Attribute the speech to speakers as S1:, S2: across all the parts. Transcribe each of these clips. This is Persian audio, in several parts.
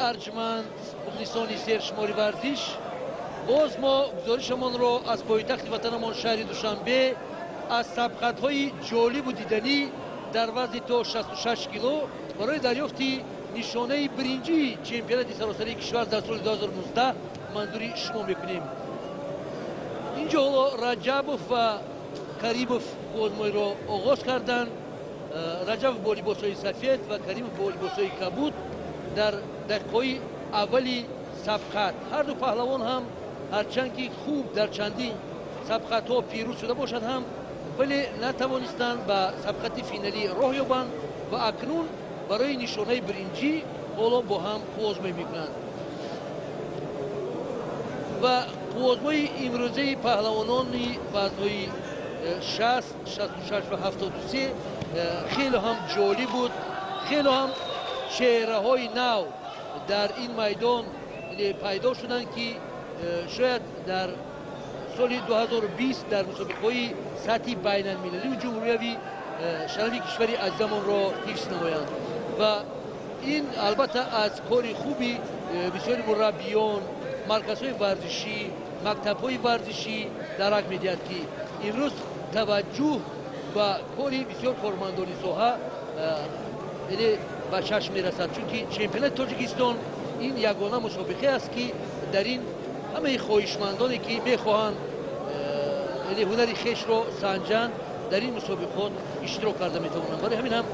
S1: ارجمند مخلصان سرشماری ورزش، باز ما گزارشمان را از پایتخت وطنمان شهر دوشنبه از سبقت‌های جالب و دیدنی در وزن تا 66 کیلو برای دریافت نشانه برنجی چمپیونات سراسری کشور در سال 2019 منظوری شما میکنیم. اینجا حالا رجبوف و کریموف بازمایی را آغاز کردند. رجبوف با لباسهای سفید و کریموف با لباسهای کبود در دقیقه‌های اولی سبقت. هر دو پهلوان هم هرچند که خوب در چندین سبقت‌ها پیروز شده باشد هم ولی نتوانستند به سبقت فینالی راه یابند و اکنون برای نشانه برنجی حالا با هم آزمایی میکنند. و آزمای امروزه پهلوانان وزن‌های 60 66 و 73 خیلی هم جالب بود. خیلی هم چهره های نو در این میدان پیدا شدند که شاید در سال 2020 در مسابقه سطح بین المللی و جمهوری شرف کشوری عزیزمان را حفظ نمایند و این البته از کار خوبی بسیاری مربیان، مرکزهای ورزشی، مکتب‌های ورزشی درک می‌دهد که امروز توجه و کاری بسیار کارمندان ساحه به چشم می‌رسد، چون که چمپیونات تاجیکستان این یگانه مسابقه است که در این همه خواهشمندانی که می‌خواهند هنر خویش را سنجند در این مسابقات اشتراک کرده می‌توانند. برای همین هم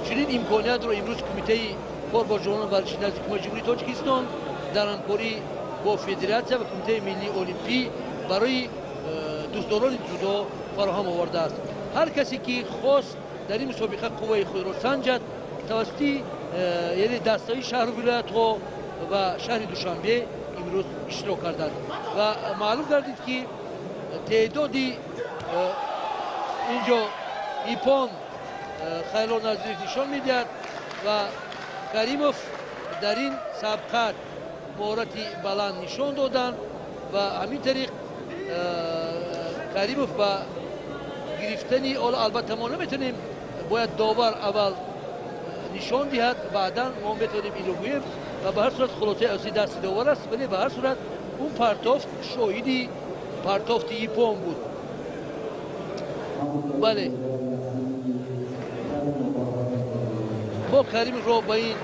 S1: چنین امکانیت را امروز کمیته کار با جوانان ورزشی نزد حکومت جمهوری تاجیکستان در همکاری با فدراسیون و کمیته ملی المپی برای دوستداران جودو فراهم آورده است. هر کسی که خواست در این مسابقه قوه خود را سنجد توسط یعنی دسته‌های شهر و ولایت‌ها و شهر دوشنبه امروز اشتراک کردند و معلوم گردید که تعدادی اینجا ایپان خیلی نزدیک نشان میدهد و کریموف در این سبقت مهارتی بلند نشان دادند و همین طریق کریموف با گرفتنی البته ما نمیتونیم باید داور اول نشان دهد بعدا ما میتونیم اینو بگوییم و به هر صورت خلاصه اصلی دست داور است، ولی به هر صورت اون پرتافت شاهدی پرتافت ایپان بود. بله ما کریم را به این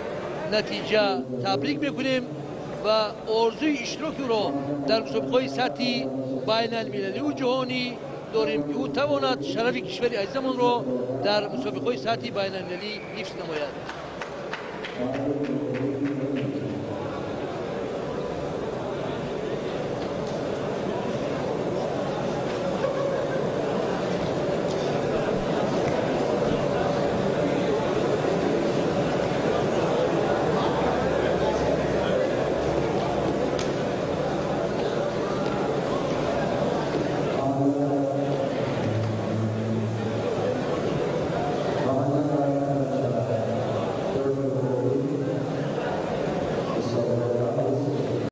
S1: نتیجه تبریک میکنیم و آرزوی اشتراک را در مسابقه‌های سطح بین المللی و جهانی داریم که او تواند شرف کشور عزیزمان را در مسابقه‌های سطح بین المللی حفظ نماید.